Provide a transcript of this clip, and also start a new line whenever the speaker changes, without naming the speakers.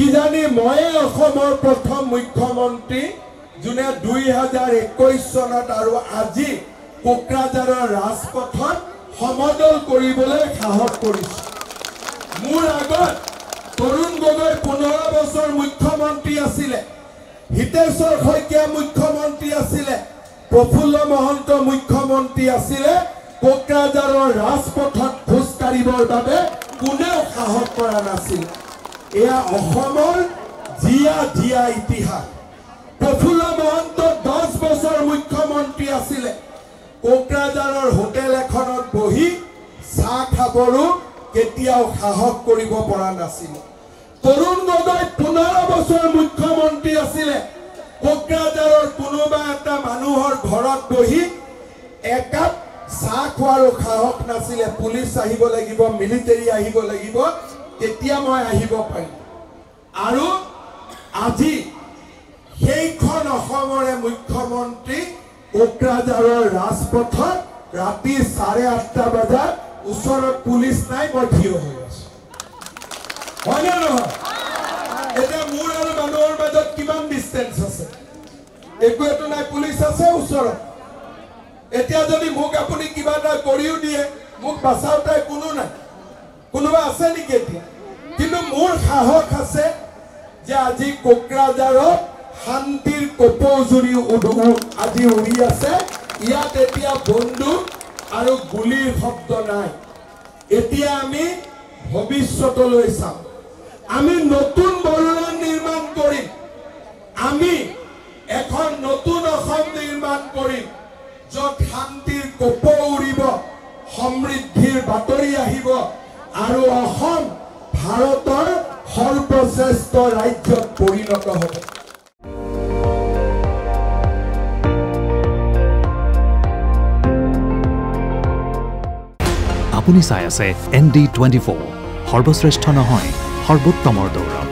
কিজানি ময়ে অসমৰ প্ৰথম মুখ্যমন্ত্ৰী যোনে 2021 চনত আৰু আজি কোকৰাঝাৰৰ ৰাজপথত সমদল কৰিবলৈ সাহস কৰিছে। মোৰ আগত তৰুণ গগৈ 15 বছৰ মুখ্যমন্ত্ৰী আছিলে, হিতেশ্বৰ শইকীয়া মুখ্যমন্ত্ৰী আছিলে, প্ৰফুল্ল মহন্ত মুখ্যমন্ত্ৰী আছিলে। কোকৰাঝাৰৰ ৰাজপথত খোজ কাঢ়িবৰ বাবে কোনেও সাহস কৰা নাছিল। এয়া অসমৰ জিয়া ইতিহাস। প্ৰফুল্ল মহন্ত 10 বছৰ মুখ্যমন্ত্ৰী আছিলে, কোকৰাঝাৰৰ হোটেল এখনত বহি চাহ খাবৰো কেতিয়াও সাহস কৰিব পৰা নাছিল। তৰুণ গগৈ 15 বছৰ মুখ্যমন্ত্ৰী আছিলে, কোকৰাঝাৰৰ কোনোবা এটা মানুহৰ ঘৰত বহি একাপ চাহ খোৱাৰো সাহস নাছিলে। পুলিচ আহিব লাগিব, মিলিটাৰী আহিব লাগিব, তেতিয়া মই আহিব পাৰিম। আৰু আজি সেইখন অসমৰে মুখ্যমন্ত্ৰী কোকৰাঝাৰৰ ৰাজপথত ৰাতি 8:30 বজাত ওচৰত পুলিচ নাই, মই থিয় হৈ আছো। হয়নে নহয়? এতিয়া মোৰ আৰু মানুহৰ মাজত কিমান ডিষ্টেঞ্চ আছে? একোৱেতো নাই, পুলিচ আছে ওচৰত। এতিয়া যদি মোক আপুনি কিবা এটা কৰিও দিয়ে, মোক বাচাওতাই কোনো নাই, কোনোবা আছে নেকি এতিয়া? কিন্তু মোৰ সাহস আছে যে আজি কোকৰাঝাৰত শান্তিৰ কপৌজুৰি আজি উৰি আছে। ইয়াত এতিয়া বন্দুক আৰু গুলিৰ শব্দ নাই। এতিয়া আমি ভৱিষ্যতলৈ চাম। আমি নতুন বৰোদান নিৰ্মাণ কৰিম। আমি এখন নতুন অসম নিৰ্মাণ কৰিম, য'ত শান্তিৰ কপৌ উৰিব, সমৃদ্ধিৰ বাতৰি আহিব আৰু অসম ভাৰতৰ সৰ্বশ্ৰেষ্ঠ ৰাজ্যত পৰিণত হ'ব।
আপুনি চাই আছে ND24, সৰ্বশ্ৰেষ্ঠ নহয়, সৰ্বোত্তমৰ দৌৰ।